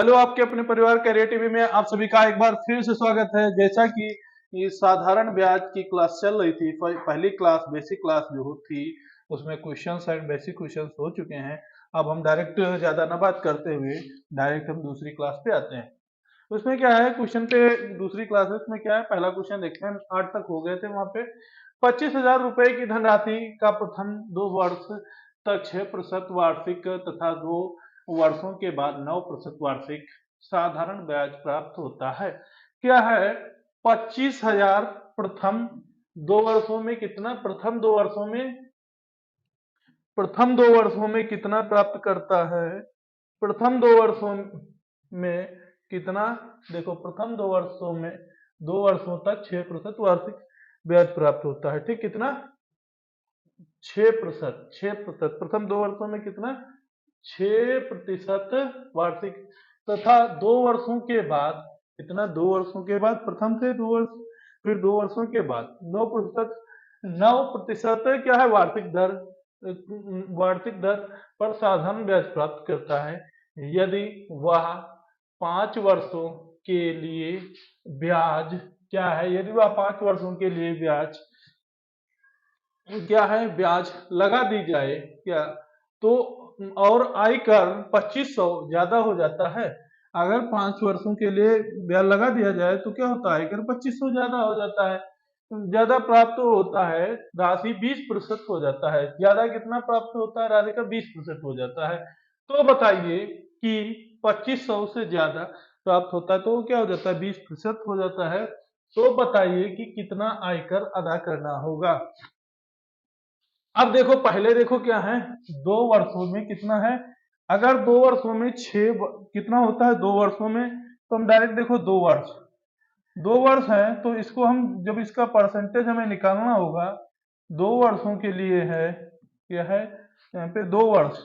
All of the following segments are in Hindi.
हेलो, आपके अपने परिवार कैरियर टीवी में आप सभी का एक बार फिर से स्वागत है। जैसा कि ये साधारण ब्याज की क्लास चल रही थी, पहली क्लास बेसिक क्लास जो थी उसमें क्वेश्चंस एंड बेसिक क्वेश्चंस हो चुके हैं। अब हम डायरेक्ट ज्यादा ना बात करते हुए डायरेक्ट हम दूसरी क्लास पे आते हैं। उसमें क्या है, क्वेश्चन पे दूसरी क्लास है, उसमें क्या है, पहला क्वेश्चन देखते हैं, 8 तक हो गए थे। वहां पे 25,000 रुपए की धनराशि का प्रथम 2 वर्ष तक 6% वार्षिक तथा 2 वर्षों के बाद 9% वार्षिक साधारण ब्याज प्राप्त होता है। क्या है, 25,000 प्रथम 2 वर्षों में कितना, प्रथम दो वर्षों में कितना प्राप्त करता है। प्रथम 2 वर्षों में कितना, देखो प्रथम 2 वर्षों में 2 वर्षों तक 6% वार्षिक ब्याज प्राप्त होता है। ठीक, कितना, 6%। प्रथम 2 वर्षों में कितना, 6% वार्षिक तथा 2 वर्षों के बाद कितना, 2 वर्षों के बाद, प्रथम से 2 वर्ष फिर 2 वर्षों के बाद 9% क्या है, वार्षिक दर पर साधारण ब्याज प्राप्त करता है यदि वह 5 वर्षों के लिए ब्याज क्या है, यदि वह 5 वर्षों के लिए ब्याज क्या है, ब्याज लगा दी जाए क्या, तो और आयकर 2500 ज्यादा हो जाता है। अगर 5 वर्षों के लिए ब्याज लगा दिया जाए तो क्या होता है, आयकर 2500 ज्यादा हो जाता है, ज्यादा प्राप्त होता है, राशि 20% हो जाता है। ज्यादा कितना प्राप्त होता है, राशि का 20% हो जाता है। तो बताइए कि 2500 से ज्यादा प्राप्त होता है तो क्या हो जाता है, 20% हो जाता है। तो बताइए कि कितना आयकर अदा करना होगा। अब देखो, पहले देखो क्या है, 2 वर्षों में कितना है, अगर 2 वर्षों में कितना होता है, 2 वर्षों में, तो हम डायरेक्ट देखो 2 वर्ष है तो इसको हम जब इसका परसेंटेज हमें निकालना होगा, 2 वर्षों के लिए है, क्या है यहाँ पे 2 वर्ष,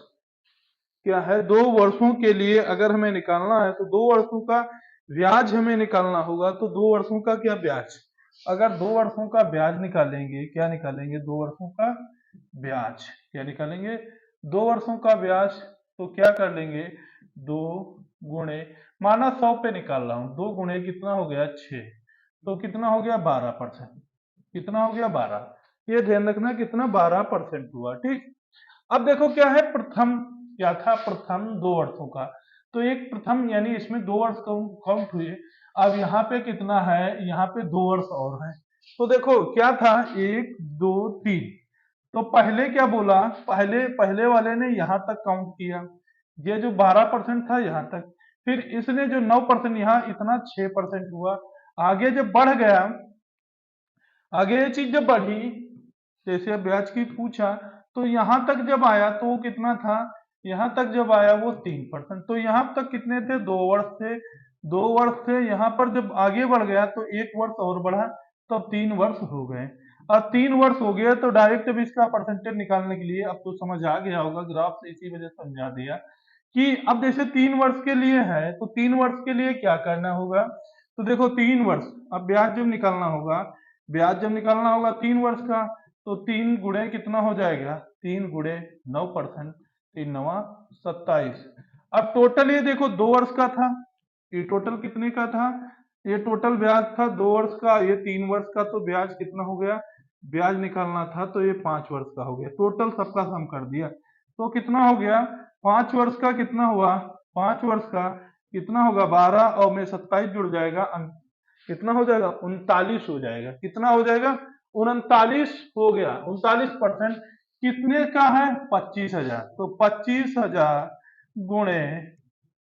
क्या है 2 वर्षों के लिए अगर हमें निकालना है तो 2 वर्षों का ब्याज हमें निकालना होगा। तो 2 वर्षों का क्या ब्याज, अगर 2 वर्षों का ब्याज निकालेंगे, क्या निकालेंगे, 2 वर्षों का ब्याज क्या निकालेंगे, 2 वर्षों का ब्याज, तो क्या कर लेंगे, 2 गुणे, माना 100 पे निकाल रहा हूं, 2 गुणे कितना हो गया, 6, तो कितना हो गया 12%, कितना हो गया 12, ये ध्यान रखना कितना 12% हुआ। ठीक, अब देखो क्या है, प्रथम क्या था, प्रथम 2 वर्षों का, तो एक प्रथम यानी इसमें 2 वर्ष काउंट हुए। अब यहाँ पे कितना है, यहाँ पे 2 वर्ष और है, तो देखो क्या था, 1 2 3, तो पहले क्या बोला, पहले पहले वाले ने यहाँ तक काउंट किया, ये जो 12% था यहाँ तक, फिर इसने जो 9% यहाँ इतना 6% हुआ। आगे जब बढ़ गया, आगे ये चीज जब बढ़ी, जैसे ब्याज की पूछा, तो यहां तक जब आया तो वो कितना था, यहां तक जब आया वो 3%, तो यहां तक कितने थे, 2 वर्ष थे, 2 वर्ष थे। यहाँ पर जब आगे बढ़ गया तो 1 वर्ष और बढ़ा, तो 3 वर्ष हो गए। अब 3 वर्ष हो गया तो डायरेक्ट अब इसका परसेंटेज निकालने के लिए, अब तो समझ आ गया होगा, ग्राफ से इसी वजह से समझा दिया कि अब जैसे 3 वर्ष के लिए है तो 3 वर्ष के लिए क्या करना होगा। तो देखो 3 वर्ष, अब ब्याज जब निकालना होगा, ब्याज जब निकालना होगा 3 वर्ष का, तो 3 गुणे कितना हो जाएगा, 3 गुणे 9%, 3 9 27। अब टोटल ये देखो 2 वर्ष का था, ये टोटल कितने का था, ये टोटल ब्याज था 2 वर्ष का, ये 3 वर्ष का, तो ब्याज कितना हो गया, ब्याज निकालना था तो ये 5 वर्ष का हो गया। टोटल सबका सम कर दिया तो कितना हो गया, 5 वर्ष का कितना हुआ, 5 वर्ष का कितना होगा, 12 और में 27 जुड़ जाएगा, कितना हो जाएगा, 39 हो जाएगा। कितना हो जाएगा, 39 हो गया। 39% कितने का है, 25,000, तो 25,000 गुणे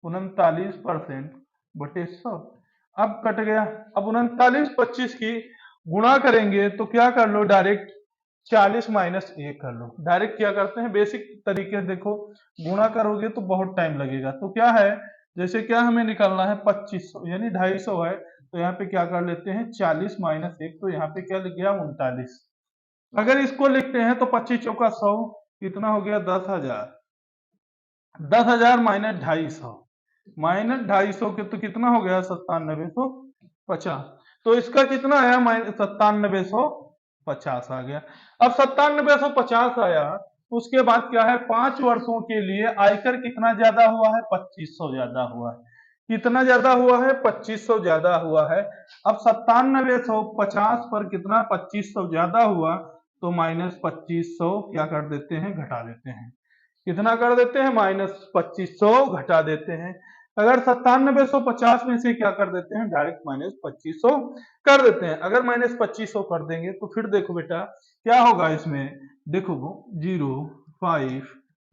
39% बटे 100। अब कट गया, अब 39 25 की गुणा करेंगे तो क्या कर लो, डायरेक्ट 40 - 1 कर लो। डायरेक्ट क्या करते हैं, बेसिक तरीके से देखो, गुणा करोगे तो बहुत टाइम लगेगा। तो क्या है, जैसे क्या हमें निकालना है, 2500 यानी 250 है, तो यहाँ पे क्या कर लेते हैं, 40 - 1, तो यहाँ पे क्या लिख गया, 39। अगर इसको लिखते हैं तो 25 चौका 100, कितना हो गया, 10,000। 10,000 -250 के तो कितना हो गया, 9750। तो इसका कितना आया, 9750 आ गया। अब 9750 आया, उसके बाद क्या है, 5 वर्षों के लिए आयकर कितना ज्यादा हुआ है, 2500 ज्यादा हुआ है। कितना ज्यादा हुआ है? 2500 ज्यादा हुआ है। अब 9750 पर कितना 2500 ज्यादा हुआ, तो माइनस 2500 क्या कर देते हैं? घटा देते हैं। कितना कर देते हैं? माइनस 2500 घटा देते हैं। अगर 9750 में से क्या कर देते हैं? डायरेक्ट माइनस 2500 कर देते हैं। अगर माइनस 2500 कर देंगे तो फिर देखो बेटा क्या होगा इसमें, देखो 0 5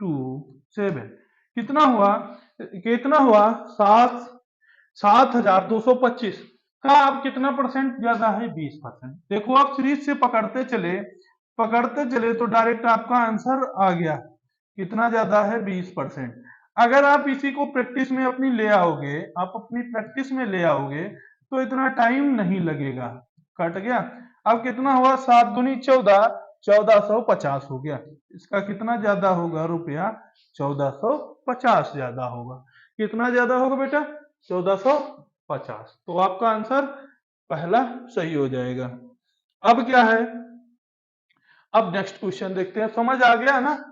2 7 कितना हुआ? कितना हुआ? 7225 का। अब कितना परसेंट ज्यादा है? 20%। देखो आप सीरीज से पकड़ते चले तो डायरेक्ट आपका आंसर आ गया। कितना ज्यादा है? 20%। अगर आप इसी को प्रैक्टिस में अपनी ले आओगे, आप अपनी प्रैक्टिस में ले आओगे तो इतना टाइम नहीं लगेगा। कट गया। अब कितना हुआ? 7 दूनी 14, 1450 हो गया। इसका कितना ज्यादा होगा रुपया? 1450 ज्यादा होगा। कितना ज्यादा होगा बेटा? 1450। तो आपका आंसर पहला सही हो जाएगा। अब क्या है? अब नेक्स्ट क्वेश्चन देखते हैं। समझ आ गया ना?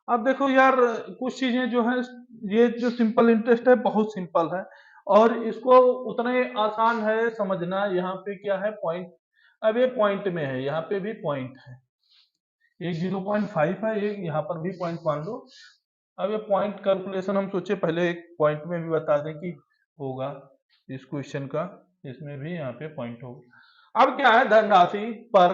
अब देखो यार, कुछ चीजें जो है, ये जो सिंपल इंटरेस्ट है बहुत सिंपल है और इसको उतने आसान है समझना। यहाँ पे क्या है? पॉइंट। अब ये पॉइंट में है, यहाँ पे भी पॉइंट है, एक 0.5 है, एक यहाँ पर भी पॉइंट मान लो। अब ये पॉइंट कैलकुलेशन हम सोचे पहले एक पॉइंट में भी बता दें कि होगा इस क्वेश्चन का, इसमें भी यहाँ पे पॉइंट होगा। अब क्या है? धनराशि पर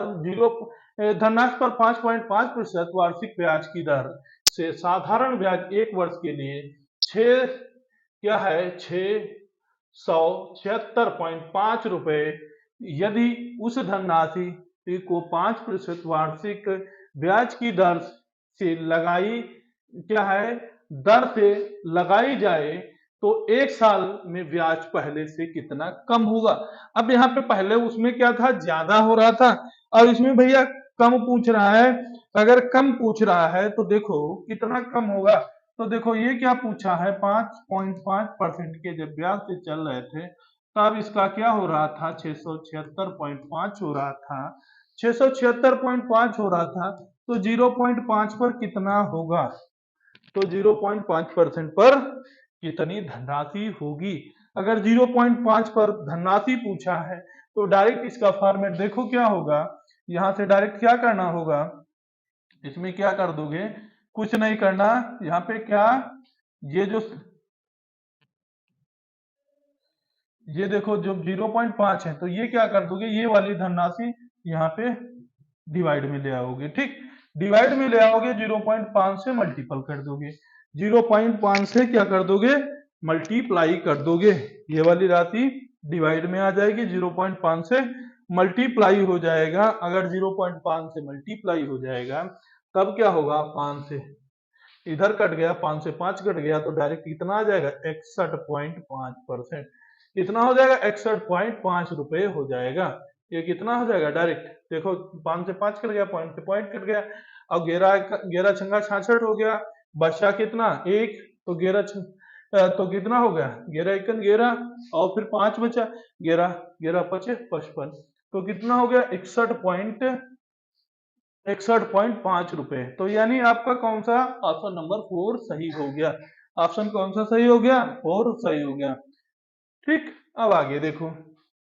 5.5% वार्षिक ब्याज की दर से साधारण ब्याज एक वर्ष के लिए 6 क्या है? 676.5 रुपए। यदि उस धनराशि को 5% वार्षिक ब्याज की दर से लगाई क्या है? दर से लगाई जाए तो एक साल में ब्याज पहले से कितना कम होगा? अब यहाँ पे पहले उसमें क्या था? ज्यादा हो रहा था और इसमें भैया कम पूछ रहा है। अगर कम पूछ रहा है तो देखो कितना कम होगा। तो देखो ये क्या पूछा है? 5.5% के जब ब्याज से चल रहे थे तब इसका क्या हो रहा था? 676.5 हो रहा था। 676.5 हो रहा था तो 0.5 पर कितना होगा? तो 0.5% पर कितनी धनराशि होगी? अगर 0.5 पर धनराशि पूछा है तो डायरेक्ट इसका फॉर्मेट देखो क्या होगा। यहाँ से डायरेक्ट क्या करना होगा? इसमें क्या कर दोगे? कुछ नहीं करना। यहाँ पे क्या, ये देखो जो 0.5 है तो ये क्या कर दोगे? ये वाली धनराशि यहाँ पे डिवाइड में ले आओगे। ठीक, डिवाइड में ले आओगे, 0.5 से मल्टीपल कर दोगे। 0.5 से क्या कर दोगे? मल्टीप्लाई कर दोगे। ये वाली राशि डिवाइड में आ जाएगी, 0.5 से मल्टीप्लाई हो जाएगा। अगर 0.5 से मल्टीप्लाई हो जाएगा तब क्या होगा? 5 से इधर कट गया, 5 से 5 कट गया तो डायरेक्ट कितना आ जाएगा? 61.5%। कितना हो जाएगा? 61.5 रुपए हो जाएगा। ये कितना हो जाएगा? डायरेक्ट देखो 5 से 5 कट गया, पॉइंट से पॉइंट कट गया। अब 11 छंगा 66 हो गया। बचा कितना? 1। तो 11 तो कितना हो गया? 11 एकन 11 और फिर 5 बचा। 11 11 पचे 55। तो कितना हो गया? 61.5 रुपए। तो यानी आपका कौन सा? ऑप्शन नंबर 4 सही हो गया। ऑप्शन कौन सा सही हो गया? 4 सही हो गया। ठीक, अब आगे देखो।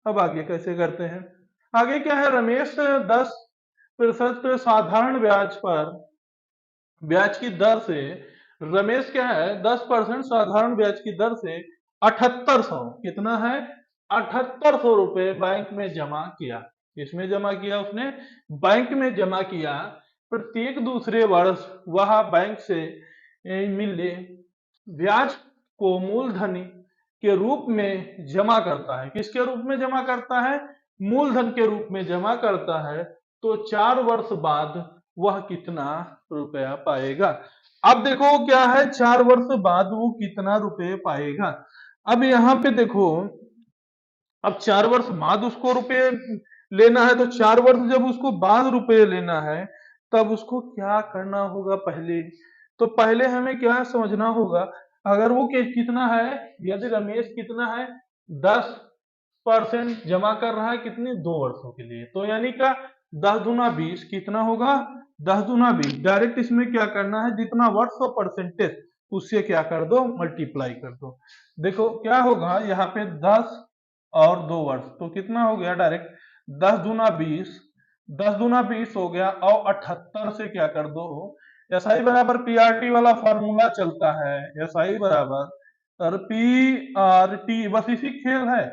अब आगे कैसे करते हैं? आगे क्या है? रमेश 10% साधारण ब्याज की दर से रमेश क्या है? 10% साधारण ब्याज की दर से 7800 कितना है? 7800 रुपए बैंक में जमा किया। किसमें जमा किया? उसने बैंक में जमा किया। प्रत्येक दूसरे वर्ष वह बैंक से मिले ब्याज को मूलधन के रूप में जमा करता है। किसके रूप में जमा करता है? मूलधन के रूप में जमा करता है। तो 4 वर्ष बाद वह कितना रुपया पाएगा? अब देखो क्या है? 4 वर्ष बाद वो कितना रुपए पाएगा? अब यहाँ पे देखो, अब 4 वर्ष बाद उसको रुपए लेना है तो 4 वर्ष जब उसको बाद रुपए लेना है तब उसको क्या करना होगा? पहले तो पहले हमें क्या समझना होगा? अगर वो कितना है, यदि रमेश कितना है? 10% जमा कर रहा है, कितने? 2 वर्षों के लिए। तो यानी का 10 दूना 20 कितना होगा? 10 दूना 20। डायरेक्ट इसमें क्या करना है? जितना वर्ष और परसेंटेज उससे क्या कर दो, मल्टीप्लाई कर दो। देखो क्या होगा यहाँ पे 10 और 2 वर्ष तो कितना हो गया डायरेक्ट 10 दूना 20, 10 दूना 20 हो गया और 78 से क्या कर दो, एस आई बराबर पी आर टी वाला फॉर्मूला चलता है, एस आई बराबर और पी आर टी, बस इसी खेल है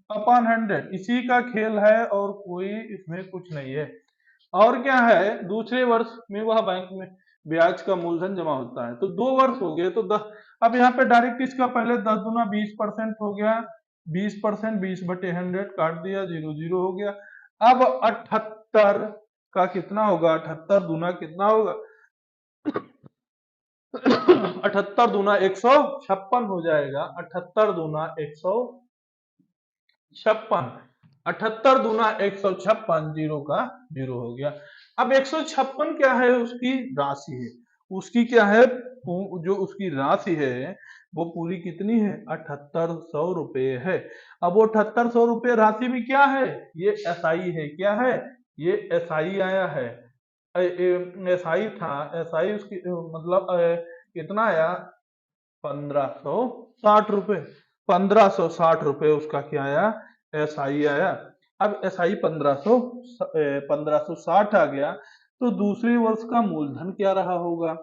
अपॉन 100, इसी का खेल है और कोई इसमें कुछ नहीं है। और क्या है, दूसरे वर्ष में वह बैंक में ब्याज का मूलधन जमा होता है। तो 2 वर्ष हो गए तो 10, अब यहाँ पे डायरेक्ट इसका पहले 10 दूना 20% हो गया, 20% 20/100 काट दिया, 0 0 हो गया। अब 78 का कितना होगा, 78 दूना कितना होगा 78 दूना 156 हो जाएगा, 78 दूना 156, 78 दूना 156, 0 का 0 हो गया। अब 156 क्या है, उसकी राशि है, उसकी क्या है, जो उसकी राशि है वो पूरी कितनी है, 7800 रुपए है। अब वो 7800 रुपए राशि में क्या है, ये एसआई है, क्या है, ये एसआई आया है, एसआई था, एसआई उसकी मतलब कितना आया 1560 रुपए, 1560 रुपए उसका क्या आया, एसआई आया। अब एसआई 1560 आ गया, तो दूसरे वर्ष का मूलधन क्या रहा होगा।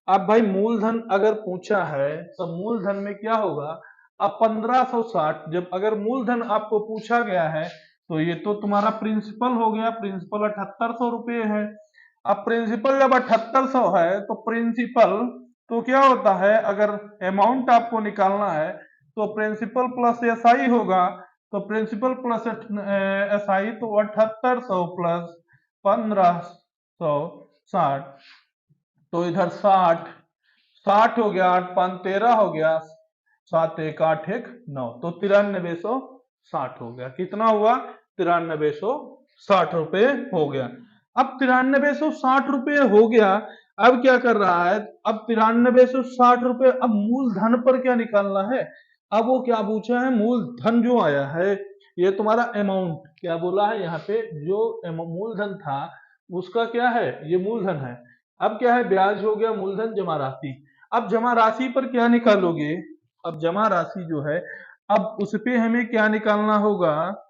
अब भाई मूलधन अगर पूछा है तो मूलधन में क्या होगा, अब 1560 जब अगर मूलधन आपको पूछा गया है तो ये तो तुम्हारा प्रिंसिपल हो गया, प्रिंसिपल 7800 रुपये है। अब प्रिंसिपल जब 7800 है तो प्रिंसिपल तो क्या होता है, अगर अमाउंट आपको निकालना है तो प्रिंसिपल प्लस एसआई होगा, तो प्रिंसिपल प्लस एसआई तो 7800 प्लस 1560, तो इधर 60, 60 हो गया, 8 5 13 हो गया, 7 1 8 1 9, तो 9360 हो गया। कितना हुआ, 9360 रुपये हो गया। अब 9360 रुपये हो गया, अब क्या कर रहा है, अब 9360 रुपये, अब मूलधन पर क्या निकालना है। अब वो क्या पूछा है, मूलधन जो आया है ये तुम्हारा अमाउंट क्या बोला है यहाँ पे, जो मूलधन था उसका क्या है, ये मूलधन है। अब क्या है, ब्याज हो गया, मूलधन जमा राशि। अब जमा राशि पर क्या निकालोगे, अब जमा राशि जो है, अब उस पे हमें क्या निकालना होगा,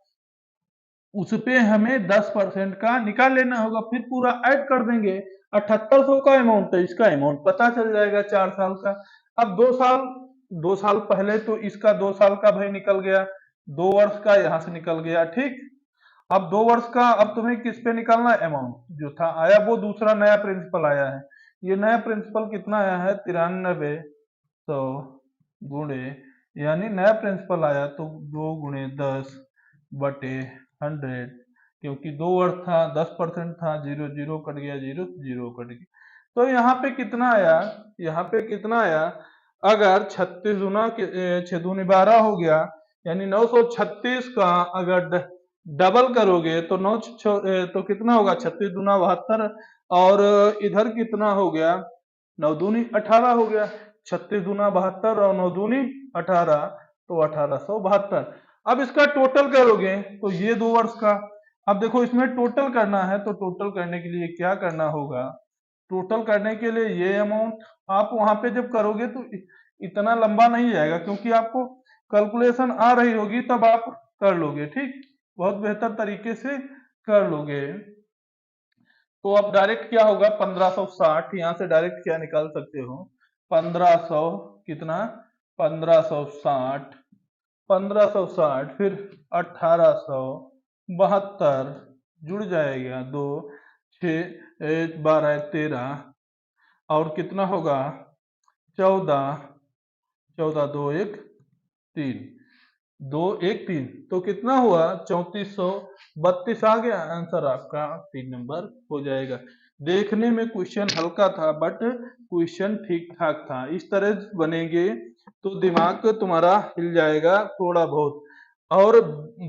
उस पे हमें 10% का निकाल लेना होगा, फिर पूरा ऐड कर देंगे। 7800 का अमाउंट है, इसका अमाउंट पता चल जाएगा 4 साल का। अब 2 साल पहले तो इसका 2 साल का भाई निकल गया, 2 वर्ष का यहाँ से निकल गया, ठीक। अब 2 वर्ष का, अब तुम्हें किस पे निकालना है, अमाउंट जो था आया वो दूसरा नया प्रिंसिपल आया है। ये नया प्रिंसिपल कितना आया है, 9300 गुणे, यानी नया प्रिंसिपल आया तो 2 गुणे 10/100, क्योंकि 2 वर्ष था, 10% था, 0 0 कट गया, 0 0 कट गया, तो यहाँ पे कितना आया, यहाँ पे कितना आया, अगर 36 दूना 6 दूनी 12 हो गया, यानी 936 का अगर डबल करोगे तो तो कितना होगा, 36 दूना 72, और इधर कितना हो गया, 9 दूनी 18 हो गया, 36 दूना 72 और 9 दूनी 18, तो 1872। अब इसका टोटल करोगे तो ये 2 वर्ष का, अब देखो इसमें टोटल करना है तो टोटल करने के लिए क्या करना होगा, टोटल करने के लिए ये अमाउंट आप वहां पे जब करोगे तो इतना लंबा नहीं जाएगा, क्योंकि आपको कैलकुलेशन आ रही होगी तब आप कर लोगे, ठीक, बहुत बेहतर तरीके से कर लोगे। तो अब डायरेक्ट क्या होगा, 1560, यहाँ से डायरेक्ट क्या निकाल सकते हो, 1500 कितना, 1560, 1560 फिर 1872 जुड़ जाएगा, 2 6 1 12 13, और कितना होगा 14, 14 2 1 3, 2 1 3, तो कितना हुआ 3432 आ गया आंसर आपका, 3 नंबर हो जाएगा। देखने में क्वेश्चन हल्का था बट क्वेश्चन ठीक ठाक था, इस तरह बनेंगे तो दिमाग तुम्हारा हिल जाएगा थोड़ा बहुत। और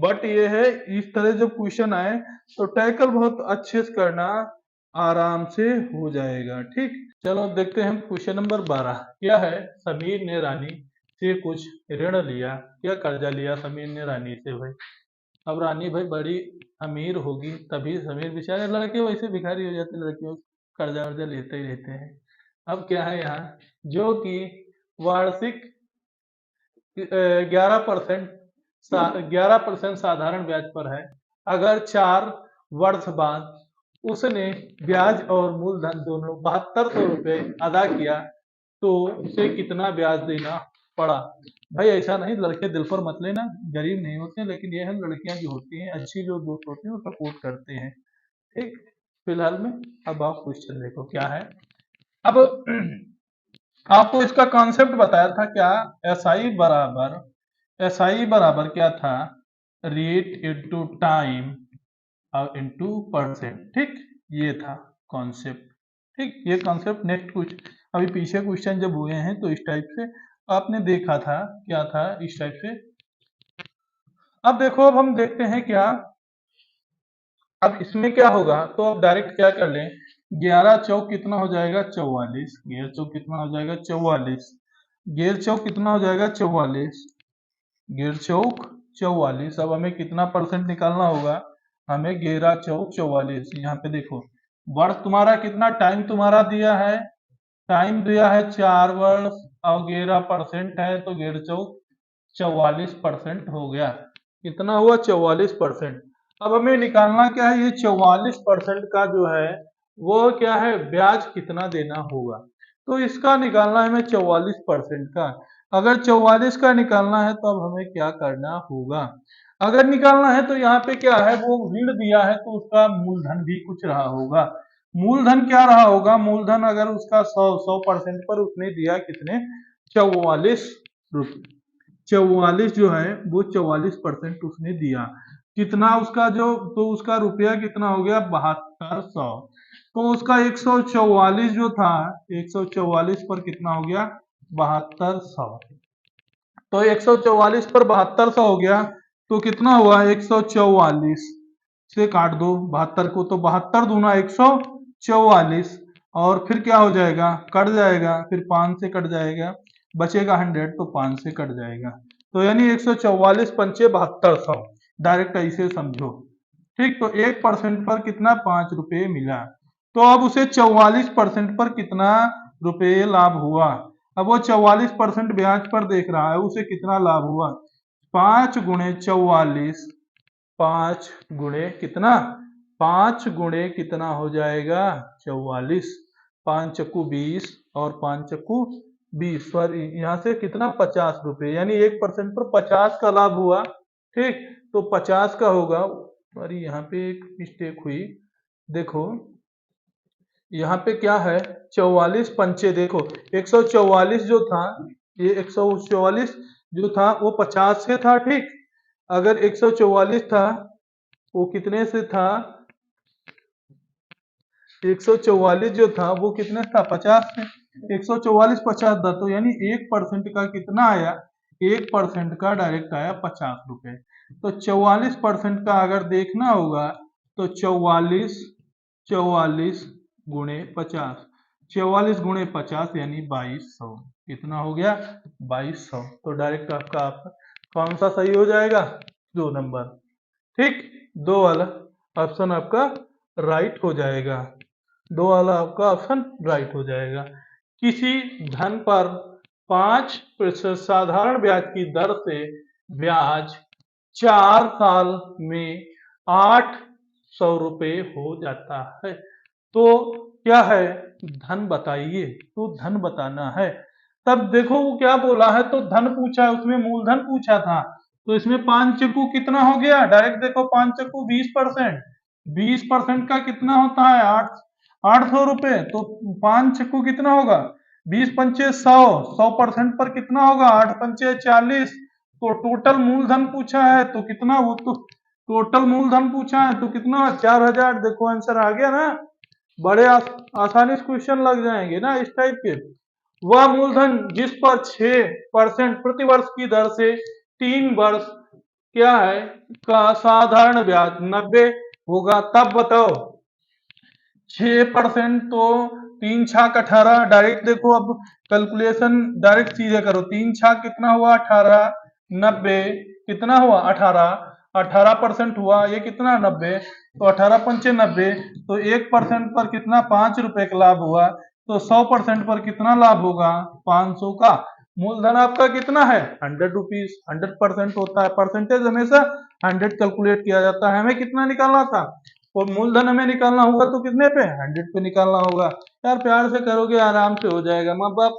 बट ये है, इस तरह जब क्वेश्चन आए तो टैकल बहुत अच्छे से करना, आराम से हो जाएगा, ठीक। चलो देखते हैं क्वेश्चन नंबर 12 क्या है, समीर ने रानी से कुछ ऋण लिया, क्या कर्जा लिया समीर ने रानी से भाई। अब रानी भाई बड़ी अमीर होगी तभी, समीर बेचारे लड़के वैसे भिखारी हो जाते, लड़कियों कर्जा वर्जा लेते ही रहते हैं। अब क्या है यहाँ, जो कि वार्षिक 11% साधारण ब्याज पर है। अगर 4 वर्ष बाद उसने ब्याज और मूलधन दोनों 7200 रुपये अदा किया तो उसे कितना ब्याज देना पड़ा। भाई ऐसा नहीं, लड़के दिल पर मत लेना, गरीब नहीं होते, लेकिन ये है लड़कियां जो होती हैं अच्छी जो दोस्त होती हैं वो सपोर्ट करते हैं। ठीक, फिलहाल में अब आप क्वेश्चन देखो क्या है। अब आपको इसका कॉन्सेप्ट बताया था क्या, एस आई बराबर क्या था, रेट इंटू टाइम और इंटू परसेंट। ठीक, ये था कॉन्सेप्ट। ठीक, ये कॉन्सेप्ट नेक्स्ट कुछ अभी पीछे क्वेश्चन जब हुए हैं तो इस टाइप से आपने देखा था, क्या था इस टाइप से। अब देखो, अब हम देखते हैं क्या, अब इसमें क्या होगा, तो अब डायरेक्ट क्या कर लें, 11 चौक कितना हो जाएगा 44, 11 चौक कितना हो जाएगा 44, 11 चौक कितना हो जाएगा 44, 11 चौक 44। अब हमें कितना परसेंट निकालना होगा, हमें 11 चौक 44, यहाँ पे देखो वर्ष तुम्हारा कितना, टाइम तुम्हारा दिया है, टाइम दिया है 4 वर्ष और 11% है तो 11 चौक 44% हो गया। कितना हुआ 44%। अब हमें निकालना क्या है, ये 44% का जो है वो क्या है, ब्याज कितना देना होगा। तो इसका निकालना है हमें 44% का। अगर 44 का निकालना है तो अब हमें क्या करना होगा, अगर निकालना है तो यहाँ पे क्या है, वो ऋण दिया है तो उसका मूलधन भी कुछ रहा होगा। मूलधन क्या रहा होगा, मूलधन अगर उसका 100% पर उसने दिया कितने 44 रुपये, 44 जो है वो 44% उसने दिया, कितना उसका जो, तो उसका रुपया कितना हो गया 7200, तो उसका 144 जो था, 144 पर कितना हो गया 7200, तो 144 पर 7200 हो गया, तो कितना हुआ 144 से काट दो 72 को, तो 72 दूना 144, और फिर क्या हो जाएगा, कट जाएगा, फिर 5 से कट जाएगा, बचेगा 100, तो 5 से कट जाएगा, तो यानी 144 पंचे 7200, डायरेक्ट ऐसे समझो। ठीक, तो 1% पर कितना 5 रुपये मिला, तो अब उसे 44% पर कितना रुपये लाभ हुआ। अब वो 44% ब्याज पर देख रहा है, उसे कितना लाभ हुआ, 5 गुणे 44, 5 गुणे कितना, 5 गुणे कितना हो जाएगा 44, 5 चक्कू 20 और 5 चक्कू 20, सॉरी यहाँ से कितना 50 रुपये, यानी 1% पर 50 का लाभ हुआ। ठीक, तो 50 का होगा, सॉरी यहाँ पे एक मिस्टेक हुई, देखो यहाँ पे क्या है 44 पंचे, देखो 144 जो था, ये 144 जो था वो 50 से था। ठीक, अगर 144 था वो कितने से था, 144 जो था वो कितने था 50 से, 144 50 था, तो यानी 1% का कितना आया, 1% का डायरेक्ट आया 50 रुपए। तो 44% का अगर देखना होगा तो 44 गुणे 50, 44 गुणे 50 यानी 2200, कितना हो गया 2200, तो डायरेक्ट आपका कौन सा सही हो जाएगा, 2 नंबर। ठीक, 2 वाला ऑप्शन आपका राइट हो जाएगा, 2 वाला आपका ऑप्शन राइट हो जाएगा। किसी धन पर 5% साधारण ब्याज की दर से ब्याज 4 साल में 800 रुपये हो जाता है, तो क्या है धन बताइए, तो धन बताना है। तब देखो वो क्या बोला है, तो धन पूछा है, उसमें मूलधन पूछा था, तो इसमें 5 चक्कू कितना हो गया, डायरेक्ट देखो 5 चक्कू 20%, 20% का कितना होता है 800 रुपये, तो 5 चक्कू कितना होगा 20 पंचे 100, 100% पर कितना होगा 8 पंचे 40, तो टोटल मूलधन पूछा है तो कितना, वो तो टोटल मूलधन पूछा है तो कितना 4000, देखो आंसर आ गया ना, बड़े आसानी से क्वेश्चन लग जाएंगे ना इस टाइप के। वह मूलधन जिस पर 6% प्रति वर्ष की दर से 3 वर्ष क्या है का साधारण ब्याज 90 होगा, तब बताओ 6% तो 3 छाक 18, डायरेक्ट देखो अब कैलकुलेशन डायरेक्ट सीधे करो, 3 छाक कितना हुआ 18, 90 कितना हुआ 18, 18% हुआ, ये कितना 90, तो 18 पंचे 90, तो 1% पर कितना 5 रुपए का लाभ हुआ, तो 100% पर कितना लाभ होगा 500 का, मूलधन आपका कितना है 100 रुपीज, 100% होता है, परसेंटेज हमेशा 100 कैलकुलेट किया जाता है। हमें कितना निकालना था, और मूलधन हमें निकालना होगा तो कितने पे 100 पे निकालना होगा। यार प्यार से करोगे आराम से हो जाएगा। माँ बाप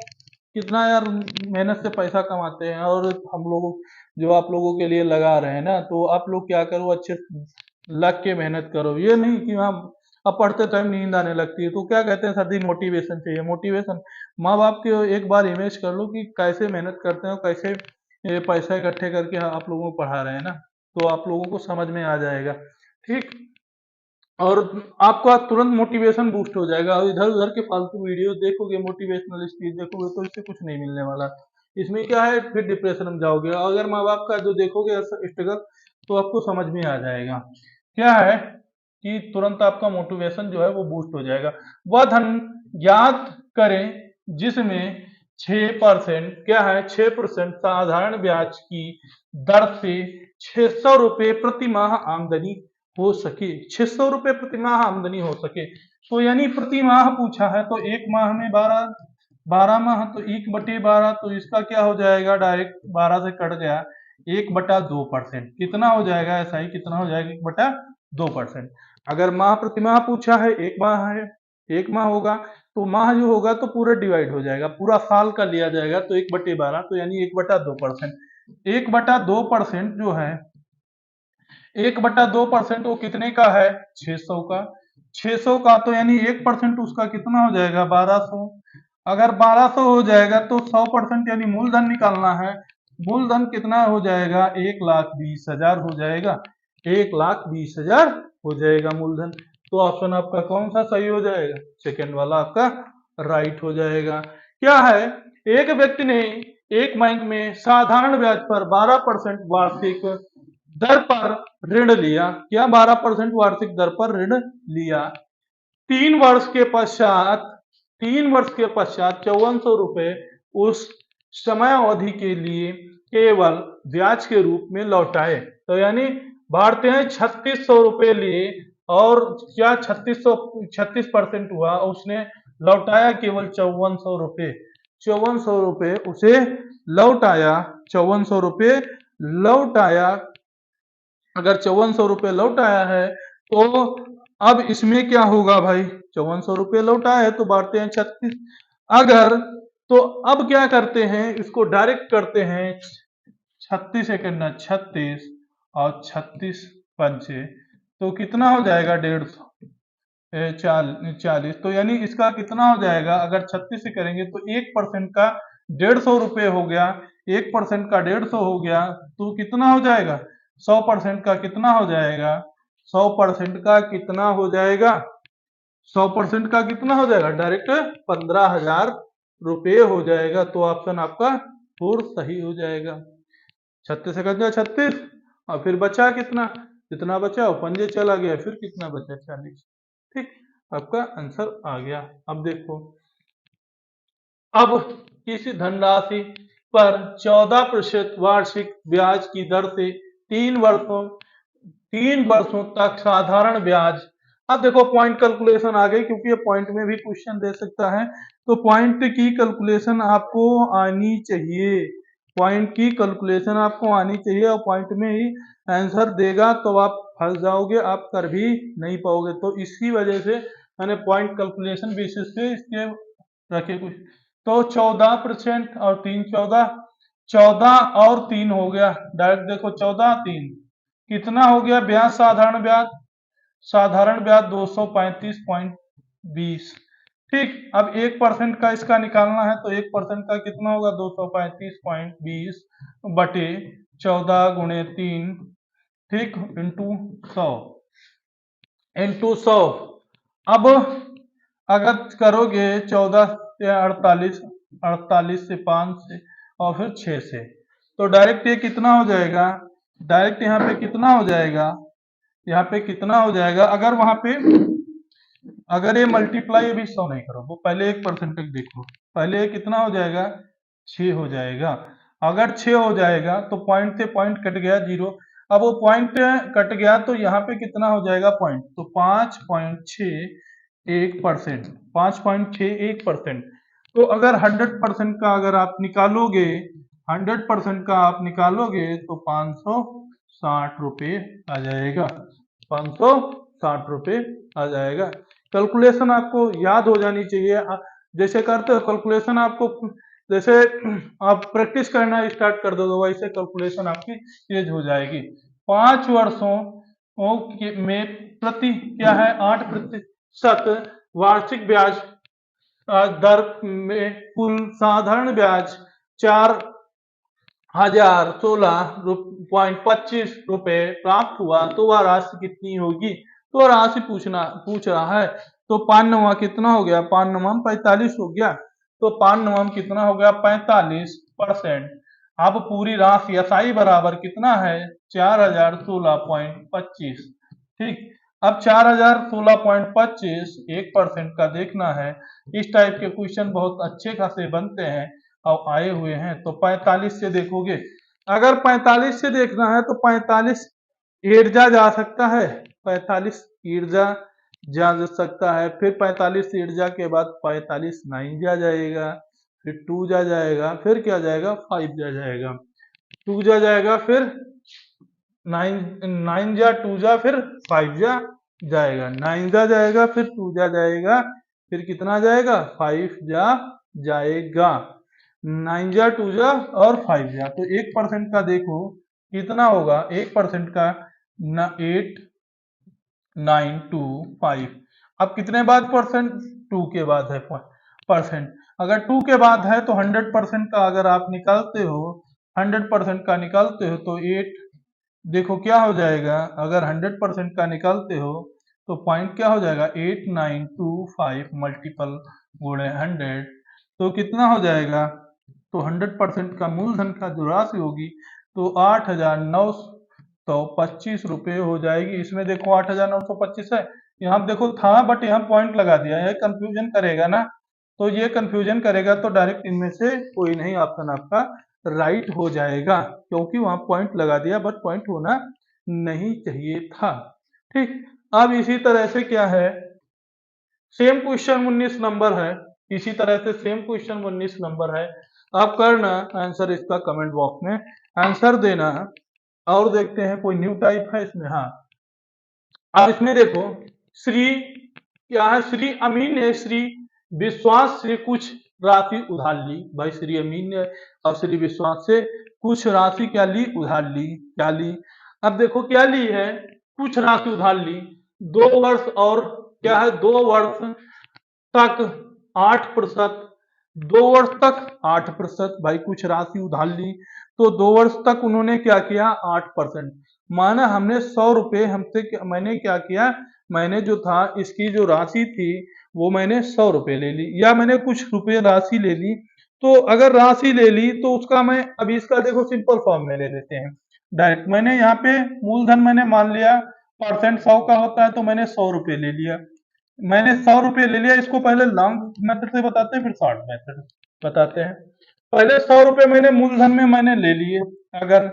कितना यार मेहनत से पैसा कमाते हैं, और हम लोग जो आप लोगों के लिए लगा रहे हैं ना, तो आप लोग क्या करो, अच्छे लग के मेहनत करो। ये नहीं कि हाँ अब पढ़ते टाइम नींद आने लगती है, तो क्या कहते हैं सर जी मोटिवेशन चाहिए। मोटिवेशन माँ बाप के एक बार इमेज कर लो कि कैसे मेहनत करते हैं और कैसे ये पैसा इकट्ठे करके आप लोगों को पढ़ा रहे हैं ना, तो आप लोगों को समझ में आ जाएगा। ठीक, और आपका तुरंत मोटिवेशन बूस्ट हो जाएगा। और इधर उधर के फालतू वीडियो देखोगे, मोटिवेशनल स्पीच देखोगे, तो इससे कुछ नहीं मिलने वाला। इसमें क्या है, फिर डिप्रेशन में जाओगे। अगर माँ बाप का जो देखोगे स्ट्रगल, तो आपको समझ में आ जाएगा। क्या है कि तुरंत आपका मोटिवेशन जो है वो बूस्ट हो जाएगा। वह धन ज्ञात करें जिसमें 6% क्या है, 6% साधारण ब्याज की दर से 600 रुपये प्रति माह आमदनी हो सके। 600 रुपये प्रति माह आमदनी हो सके, तो यानी प्रति माह पूछा है, तो एक माह में 12 माह, तो 1/12, तो इसका क्या हो जाएगा, डायरेक्ट 12 से कट गया, 1/2%। कितना हो जाएगा, ऐसा ही कितना हो जाएगा, 1/2%। अगर माह प्रति माह पूछा है, एक माह है, एक माह होगा, तो माह जो होगा तो पूरा डिवाइड हो जाएगा, पूरा साल का लिया जाएगा, तो 1/12, तो यानी 1/2%। 1/2% जो है, 1/2% वो कितने का है, 600 का। 600 का तो यानी 1% उसका कितना हो जाएगा, 1200। अगर 1200 हो जाएगा तो 100% यानी मूलधन निकालना है। मूलधन कितना हो जाएगा, 1,20,000 हो जाएगा। 1,20,000 हो जाएगा मूलधन। तो ऑप्शन आपका कौन सा सही हो जाएगा, सेकेंड वाला आपका राइट हो जाएगा। क्या है, एक व्यक्ति ने एक बैंक में साधारण ब्याज पर 12% वार्षिक दर पर ऋण लिया। क्या 12% वार्षिक दर पर ऋण लिया। 3 वर्ष के पश्चात 5400 रुपए उस समय अवधि के लिए केवल ब्याज के रूप में लौटाए। तो यानी भारतीय ने 3600 रुपए लिए, और क्या 36% हुआ, उसने लौटाया केवल 5400 रुपए। 5400 रुपए उसे लौटाया, 5400 रुपए लौटाया। अगर 5400 रुपये लौट आया है, तो अब इसमें क्या होगा भाई, 5400 रुपये लौट आया है तो बांटते हैं 36। अगर तो अब क्या करते हैं, इसको डायरेक्ट करते हैं, 36 से करना 36 और 36 पंचे, तो कितना हो जाएगा 150, 40। तो यानी इसका कितना हो जाएगा, अगर 36 से करेंगे तो 1% का 150 रुपये हो गया, 1% का 150 हो गया, तो कितना हो जाएगा, 100% का कितना हो जाएगा, 100% का कितना हो जाएगा, 100% का कितना हो जाएगा, डायरेक्ट 15,000 रुपये हो जाएगा। तो ऑप्शन आपका फोर सही हो जाएगा। 36 से कर 36, और फिर बचा कितना, जितना बचा वो पंजे चला गया, फिर कितना बचा 40। ठीक, आपका आंसर आ गया। अब देखो, अब किसी धनराशि पर 14% वार्षिक ब्याज की दर से 3 वर्षों तक साधारण ब्याज। अब देखो पॉइंट कैलकुलेशन आ गई, क्योंकि ये पॉइंट में भी क्वेश्चन दे सकता है, तो पॉइंट की कैलकुलेशन आपको आनी चाहिए। पॉइंट की कैलकुलेशन आपको आनी चाहिए, और पॉइंट में ही आंसर देगा, तो आप फंस जाओगे, आप कर भी नहीं पाओगे। तो इसी वजह से मैंने पॉइंट कैलकुलेशन बेसिस पे इसके रखे कुछ। तो 14% और 3 14, 14 और 3 हो गया, डायरेक्ट देखो 14 3 कितना हो गया ब्याज, साधारण ब्याज 235.20। ठीक, अब 1% का इसका निकालना है, तो 1% का कितना होगा, 235.20 बटे 14 × 3, ठीक, इंटू 100। अब अगर करोगे 14 से 48, 48 से 5 से, और फिर 6 से, तो डायरेक्ट ये कितना हो जाएगा, डायरेक्ट यहाँ पे कितना हो जाएगा, यहाँ पे कितना हो जाएगा, अगर वहां पे अगर ये मल्टीप्लाई अभी 100 नहीं करो, वो पहले 1% तक देखो, पहले ये कितना हो जाएगा, 6 हो जाएगा। अगर 6 हो जाएगा तो पॉइंट से पॉइंट कट गया 0। अब वो पॉइंट कट गया तो यहाँ पे कितना हो जाएगा पॉइंट, तो 5.61%, 5.61%। तो अगर 100% का अगर आप निकालोगे, 100% का आप निकालोगे तो 560 रुपये आ जाएगा, 560 रुपये आ जाएगा। कैलकुलेशन आपको याद हो जानी चाहिए। जैसे करते हो कैलकुलेशन आपको, जैसे आप प्रैक्टिस करना स्टार्ट कर दो तो वैसे कैलकुलेशन आपकी तेज हो जाएगी। 5 वर्षों में प्रति क्या है 8% वार्षिक ब्याज दर में कुल साधारण ब्याज 4,016.25 रुपए प्राप्त हुआ तो वह राशि कितनी होगी। तो राशि पूछ रहा है। तो 5 कितना हो गया, 45 हो गया। तो 5 कितना हो गया 45%। अब पूरी राशि एसआई बराबर कितना है 4,016.25। ठीक, अब 4,016.25 1% का देखना है। इस टाइप के क्वेश्चन बहुत अच्छे खासे बनते हैं और आए हुए हैं। तो 45 से देखोगे, अगर 45 से देखना है तो 45 ईर्जा जा सकता है, 45 ईर्जा जा सकता है। फिर 45 ईर्जा के बाद 45 नाइन जा जाएगा, फिर 2 जा जाएगा, फिर क्या जाएगा 5 जा जाएगा, 2 जा जाएगा, फिर 9 जा 2 जा, फिर 5 जा जाएगा, 9 जा जाएगा, फिर 2 जा जाएगा, फिर कितना जाएगा 5 जा जाएगा, 9 जा 2 जा और 5 जा। तो 1% का देखो कितना होगा, 1% का 8 9 2 5। अब कितने बाद परसेंट, 2 के बाद है परसेंट। अगर 2 के बाद है तो 100% का अगर आप निकालते हो, 100% का निकालते हो तो 8 देखो क्या हो जाएगा। अगर 100% का निकालते हो तो पॉइंट क्या हो जाएगा 8925 मल्टीपल गुणे 100, तो कितना हो जाएगा। तो 100% का मूलधन का जो राशि होगी तो 8,925 रुपये हो जाएगी। इसमें देखो 8,925 है, यहाँ देखो था बट यहाँ पॉइंट लगा दिया है, कंफ्यूजन करेगा ना। तो ये कंफ्यूजन करेगा तो डायरेक्ट इनमें से कोई नहीं ऑप्शन आपका राइट हो जाएगा, क्योंकि वहां पॉइंट लगा दिया बट पॉइंट होना नहीं चाहिए था। ठीक, अब इसी तरह से क्या है, सेम क्वेश्चन 19 नंबर है, इसी तरह से सेम क्वेश्चन 19 नंबर है। आप करना आंसर इसका कमेंट बॉक्स में आंसर देना। और देखते हैं कोई न्यू टाइप है इसमें। हाँ, अब इसमें देखो श्री क्या है, श्री अमीन ने श्री विश्वास से कुछ राशि उधार ली। भाई श्री अमीन ने और श्री विश्वास से कुछ राशि क्या ली, उधार ली। क्या ली, अब देखो क्या ली है, कुछ राशि उधार ली 2 वर्ष और क्या है 2 वर्ष तक 8%, 2 वर्ष तक 8%। भाई कुछ राशि उधार ली तो 2 वर्ष तक उन्होंने क्या किया 8%। माना हमने 100 रुपये हमसे, मैंने क्या किया, मैंने जो था इसकी जो राशि थी वो मैंने 100 रुपये ले ली, या मैंने कुछ रुपये राशि ले ली। तो अगर राशि ले ली तो उसका मैं अभी इसका देखो सिंपल फॉर्म में ले लेते हैं डायरेक्ट। मैंने यहाँ पे मूलधन मैंने मान लिया परसेंट 100 का होता है तो मैंने 100 रुपये ले लिया। मैंने 100 रुपये ले लिया, इसको पहले लॉन्ग मेथड से बताते हैं फिर शॉर्ट मेथड बताते हैं। पहले 100 रुपये मैंने मूलधन में मैंने ले लिए। अगर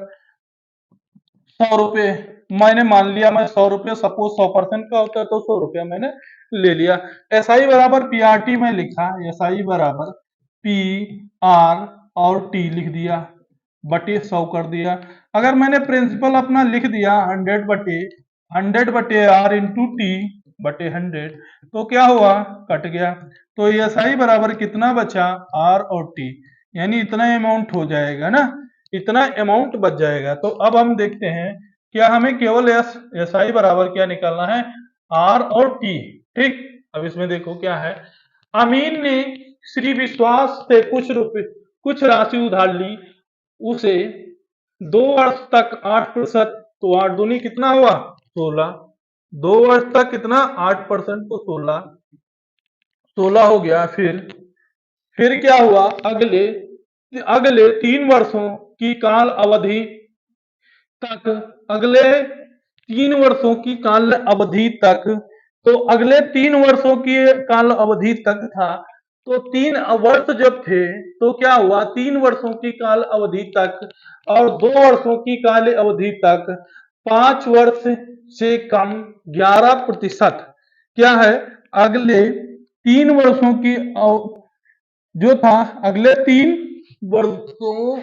100 रुपये मैंने मान लिया, मैं 100 रुपये सपोज 100% का होता है तो 100 रुपया मैंने ले लिया। एसआई बराबर पीआरटी में लिखा, एसआई बराबर पी आर और टी लिख दिया, बटे 100 कर दिया। अगर मैंने प्रिंसिपल अपना लिख दिया 100 बटे आर इंटू टी बटे 100, तो क्या हुआ कट गया। तो एसआई बराबर कितना बचा आर और टी, यानी इतना अमाउंट हो जाएगा ना, इतना अमाउंट बच जाएगा। तो अब हम देखते हैं क्या हमें केवल एस आई बराबर क्या निकालना है आर और टी। ठीक, अब इसमें देखो क्या है, अमीन ने श्री विश्वास से कुछ राशि उधार ली, उसे 2 वर्ष तक 8%, तो 8 दूनी कितना हुआ 16, 2 वर्ष तक कितना 8% तो 16 हो गया। फिर क्या हुआ, अगले अगले 3 वर्षों की काल अवधि तक, अगले 3 वर्षों की काल अवधि तक, तो अगले 3 वर्षों की काल अवधि तक था। तो 3 वर्ष जब थे तो क्या हुआ 3 वर्षों की काल अवधि तक और 2 वर्षों की काल अवधि तक 5 वर्ष से कम 11%। क्या है, अगले 3 वर्षों की जो था अगले 3 वर्षों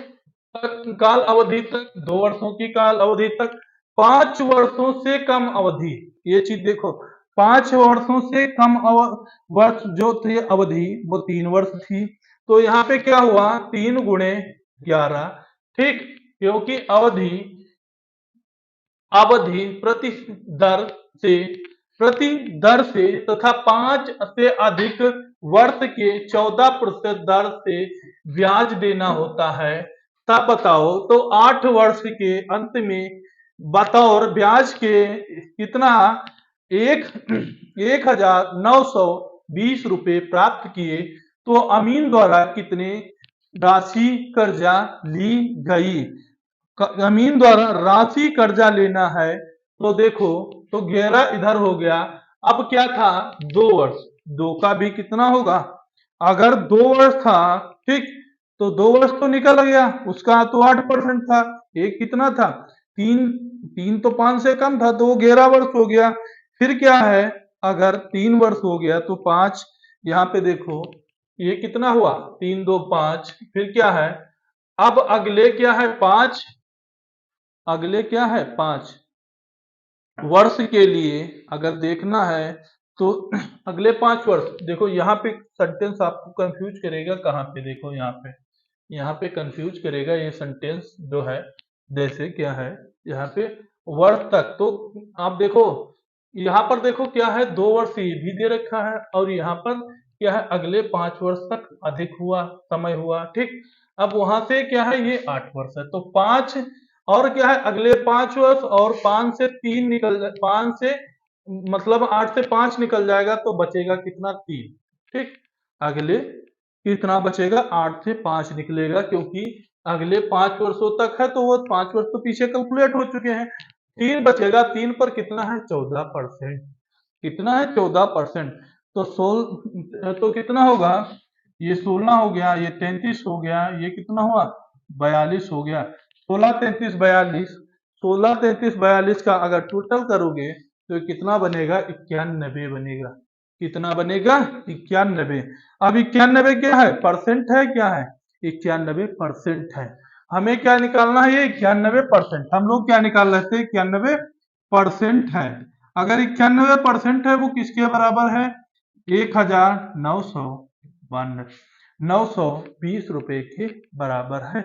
तक काल अवधि तक, 2 वर्षों की काल अवधि तक, 5 वर्षों से कम अवधि, ये चीज देखो, 5 वर्षों से कम वर्ष जो थी अवधि वो 3 वर्ष थी। तो यहाँ पे क्या हुआ, 3 × 11, ठीक, क्योंकि अवधि अवधि से प्रति दर से तथा 5 से अधिक वर्ष के 14% दर से ब्याज देना होता है, तब बताओ तो 8 वर्ष के अंत में बतौर ब्याज के कितना, 1,920 रुपये प्राप्त किए, तो अमीन द्वारा कितने राशि कर्जा ली गई। अमीन द्वारा राशि कर्जा लेना है, तो देखो, तो 11 इधर हो गया। अब क्या था, 2 वर्ष, 2 का भी कितना होगा, अगर 2 वर्ष था, ठीक, तो 2 वर्ष तो निकल गया, उसका तो 8% था, एक कितना था, 3, 3 तो 5 से कम था, तो 11 वर्ष हो गया। फिर क्या है, अगर 3 वर्ष हो गया तो 5, यहाँ पे देखो ये कितना हुआ, 3 2 5, फिर क्या है, अब अगले क्या है 5, अगले क्या है 5 वर्ष के लिए अगर देखना है, तो अगले 5 वर्ष, देखो यहाँ पे सेंटेंस आपको कंफ्यूज करेगा, कहाँ पे देखो, यहाँ पे कंफ्यूज करेगा ये सेंटेंस जो है, जैसे क्या है यहाँ पे वर्ष तक, तो आप देखो यहाँ पर देखो क्या है, 2 वर्ष ये भी दे रखा है, और यहाँ पर क्या है, अगले 5 वर्ष तक अधिक हुआ समय हुआ, ठीक। अब वहां से क्या है, ये 8 वर्ष है, तो 5 और क्या है, अगले 5 वर्ष, और 5 से 3 निकल जाए, 5 से मतलब 8 से 5 निकल जाएगा, तो बचेगा कितना, 3, ठीक। अगले कितना बचेगा, 8 से 5 निकलेगा, क्योंकि अगले 5 वर्षों तक है, तो वो 5 वर्ष तो पीछे कैलकुलेट हो चुके हैं। 3 बचेगा, 3 पर कितना है, 14%, कितना है, 14%, तो तो कितना होगा, ये 16 हो गया, ये 33 हो गया, ये कितना हुआ, 42 हो गया, 16 33 42, 16 33 42 का अगर टोटल करोगे तो कितना बनेगा, 91 बनेगा, कितना बनेगा, 91। अब 91 क्या है, परसेंट है, क्या है, 91% है। हमें क्या निकालना है, ये 91%, हम लोग क्या निकाल रहे थे, 91% है। अगर 91% है, वो किसके बराबर है, 1,920 के बराबर है,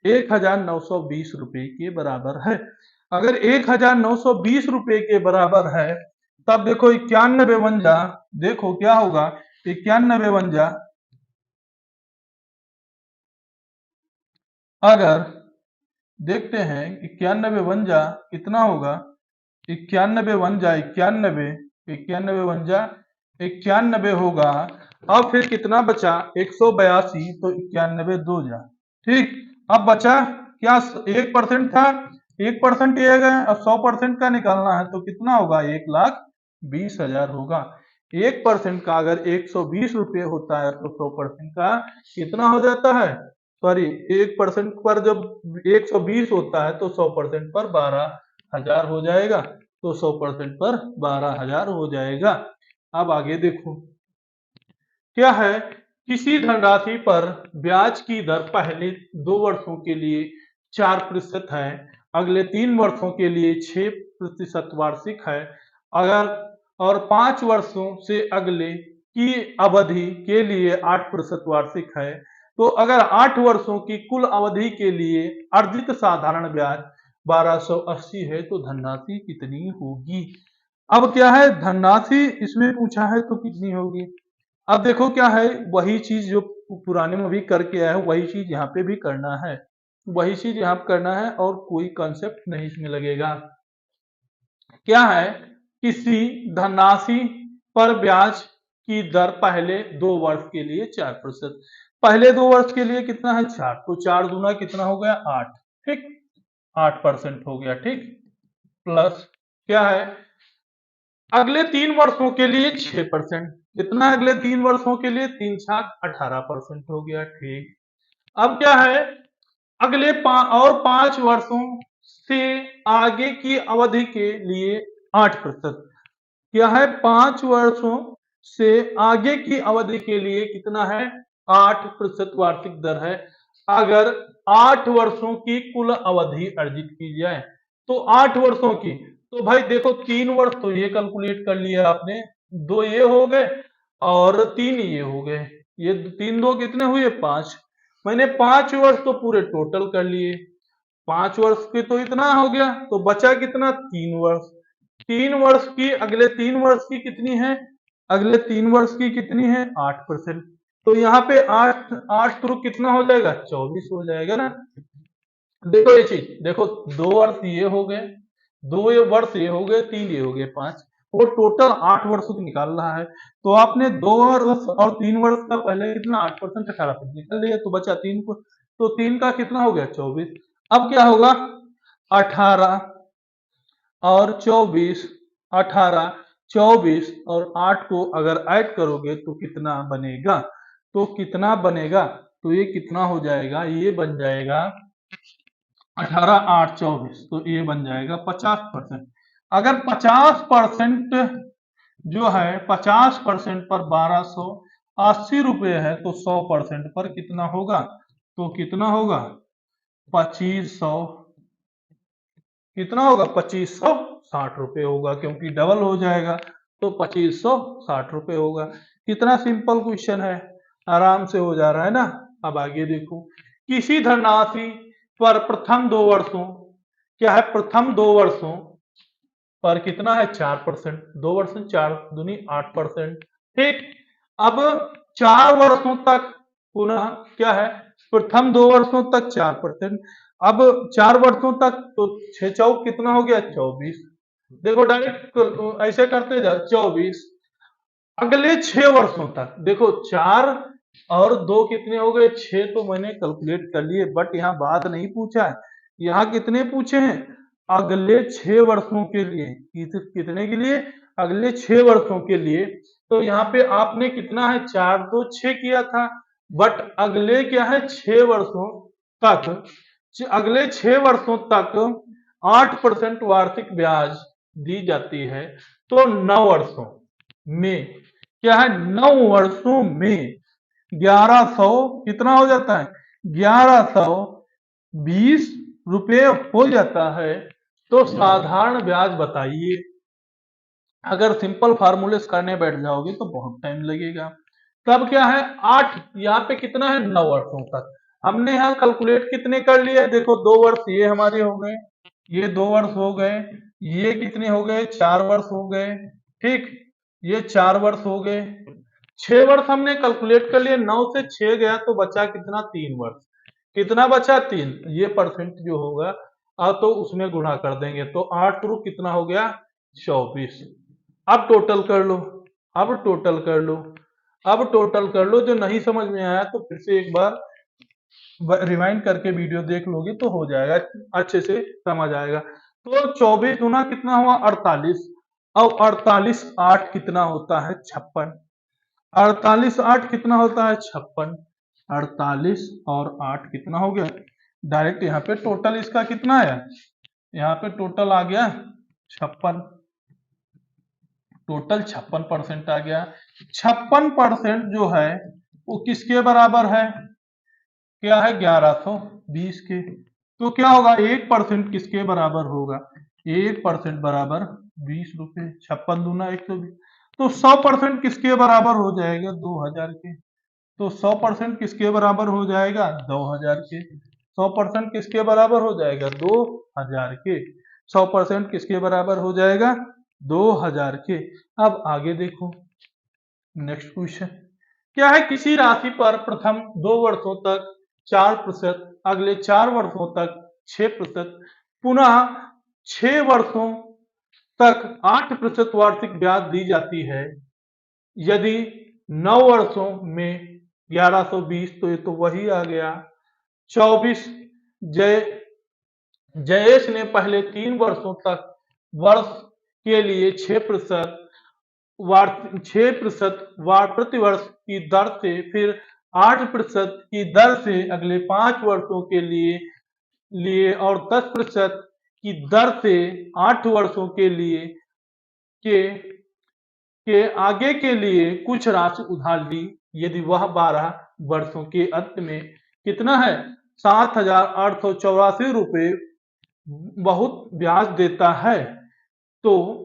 1,920 के बराबर है। अगर 1,920 के बराबर है, तब देखो 91 बन जा, देखो क्या होगा, 91 बन जा, अगर देखते हैं 91 बन जा, कितना होगा, 91 बन जा, 91 91 बन जा, 91 होगा। अब फिर कितना बचा, 182, तो 91 दो जा, ठीक। अब बचा क्या, 1% था, 1% ये गए, अब 100% का निकालना है, तो कितना होगा, 1,20,000 होगा। 1% का अगर 120 रुपये होता है, तो 100% का कितना हो जाता है, सॉरी, 1% पर जब 120 होता है, तो 100% पर 12,000 हो जाएगा, तो 100% पर 12,000 हो जाएगा। अब आगे देखो क्या है, किसी धनराशि पर ब्याज की दर पहले 2 वर्षों के लिए 4% है, अगले 3 वर्षों के लिए 6% वार्षिक है, अगर और 5 वर्षों से अगले की अवधि के लिए 8% वार्षिक है, तो अगर 8 वर्षों की कुल अवधि के लिए अर्जित साधारण ब्याज 1280 है, तो धनराशि कितनी होगी। अब क्या है, धनराशि इसमें पूछा है, तो कितनी होगी। अब देखो क्या है, वही चीज जो पुराने में भी करके आया है, वही चीज यहाँ पे भी करना है, वही चीज यहाँ पे करना है, और कोई कॉन्सेप्ट नहीं इसमें लगेगा। क्या है, किसी धनराशि पर ब्याज की दर पहले 2 वर्ष के लिए 4%, पहले 2 वर्ष के लिए कितना है, 4, तो 4 दूना कितना हो गया, 8, ठीक, 8% हो गया, ठीक। प्लस क्या है, अगले 3 वर्षों के लिए 6%, कितना, अगले 3 वर्षों के लिए 3 छाक 18% हो गया, ठीक। अब क्या है, अगले 5 वर्षों से आगे की अवधि के लिए 8%, क्या है, 5 वर्षों से आगे की अवधि के लिए कितना है, 8% वार्षिक दर है अगर 8 वर्षों की कुल अवधि अर्जित की जाए। तो 8 वर्षों की, तो भाई देखो 3 वर्ष तो ये कैलकुलेट कर लिया आपने, 2 ये हो गए और 3 ये हो गए, ये 3 2 कितने हुए 5। मैंने 5 वर्ष तो पूरे टोटल कर लिए, 5 वर्ष के तो इतना हो गया, तो बचा कितना 3 वर्ष। 3 वर्ष की, अगले 3 वर्ष की कितनी है, अगले 3 वर्ष की कितनी है 8%। तो यहाँ पे 8 8 थ्रू कितना हो जाएगा 24 हो जाएगा ना। देखो ये चीज देखो, 2 वर्ष ये हो गए, 2 वर्ष ये हो गए, 3 ये हो गए 5, वो टोटल 8 वर्ष निकाल रहा है। तो आपने 2 वर्ष और 3 वर्ष का पहले कितना 8% 18% निकाल लिया, तो बचा 3 को, तो 3 का कितना हो गया 24। अब क्या होगा 18 और 24, 18 24 और 8 को अगर ऐड करोगे तो कितना बनेगा, तो कितना बनेगा, तो ये कितना हो जाएगा, ये बन जाएगा 18 8 24, तो ये बन जाएगा 50%। अगर 50% जो है 50% पर 1280 रुपये है, तो 100% पर कितना होगा, तो कितना होगा 2500, कितना होगा 2560 रुपये होगा, क्योंकि डबल हो जाएगा, तो 2560 रुपये होगा। कितना सिंपल क्वेश्चन है, आराम से हो जा रहा है ना। अब आगे देखो, किसी धनराशि पर प्रथम 2 वर्षों, क्या है प्रथम 2 वर्षों पर कितना है 4%, 2 वर्ष 4 दूनी 8%। ठीक, अब 4 वर्षों तक पुनः क्या है, प्रथम 2 वर्षों तक 4%, अब 4 वर्षों तक तो 6 चौक कितना हो गया 24। देखो डायरेक्ट ऐसे करते जा 24, अगले 6 वर्षों तक देखो 4 और 2 कितने हो गए 6, तो मैंने कैलकुलेट कर लिए, बट यहाँ बात नहीं पूछा है, यहाँ कितने पूछे हैं अगले 6 वर्षों के लिए, कितने के लिए अगले 6 वर्षों के लिए। तो यहाँ पे आपने कितना है 4 2 6 किया था, बट अगले क्या है 6 वर्षों तक, अगले 6 वर्षों तक 8% वार्षिक ब्याज दी जाती है। तो 9 वर्षों में क्या है, 9 वर्षों में 1100 कितना हो जाता है 1120 रुपये हो जाता है। तो साधारण ब्याज बताइए, अगर सिंपल फार्मूले करने बैठ जाओगे तो बहुत टाइम लगेगा। तब क्या है 8, यहाँ पे कितना है 9 वर्षों तक, हमने यहाँ कैलकुलेट कितने कर लिए, देखो 2 वर्ष ये हमारे हो गए, ये 2 वर्ष हो गए, ये कितने हो गए 4 वर्ष हो गए, ठीक, ये 4 वर्ष हो गए, 6 वर्ष हमने कैलकुलेट कर लिए, 9 से 6 गया तो बचा कितना 3 वर्ष, कितना बचा 3, ये परसेंट जो होगा तो उसमें गुणा कर देंगे, तो 8 रू कितना हो गया 24। अब टोटल कर लो, अब टोटल कर लो, अब टोटल कर लो, जो नहीं समझ में आया तो फिर से एक बार रिवाइंड करके वीडियो देख लोगे तो हो जाएगा, अच्छे से समझ आएगा। तो 24 गुना कितना हुआ 48, अब 48 8 कितना होता है 56, 48 8 कितना होता है 56, 48 और 8 कितना हो गया, डायरेक्ट यहाँ पे टोटल इसका कितना है, यहाँ पे टोटल आ गया 56, टोटल 56% आ गया। 56% जो है वो किसके बराबर है, क्या है 1120 के, तो क्या होगा 1% किसके बराबर होगा, 1% बराबर 20 रुपए, 56 दूना 120, तो 100% किसके बराबर हो जाएगा 2000 के, तो 100% किसके बराबर हो जाएगा 2000 के, 100% किसके बराबर हो जाएगा 2000 के, 100% किसके बराबर हो जाएगा 2000 के। अब आगे देखो नेक्स्ट क्वेश्चन, क्या है किसी राशि पर प्रथम 2 वर्षों तक 4%, अगले 4 वर्षों तक 6%, पुनः 6 वर्षों तक 8% वार्षिक ब्याज दी जाती है, यदि 9 वर्षों में 1120, तो ये तो वही आ गया। 24 जयेश ने पहले 3 वर्षों तक वर्ष के लिए 6% 6% प्रति वर्ष की दर से, फिर 8% की दर से अगले 5 वर्षों के लिए और 10% की दर से 8 वर्षों के लिए के आगे के लिए कुछ राशि उधार ली, यदि वह 12 वर्षों के अंत में कितना है, 7,884 रुपये बहुत ब्याज देता है। तो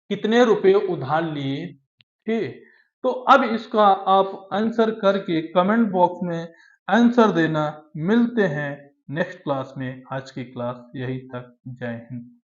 कितने रुपए उधार लिए थे। तो अब इसका आप आंसर करके कमेंट बॉक्स में आंसर देना। मिलते हैं नेक्स्ट क्लास में। आज की क्लास यही तक। जय हिंद।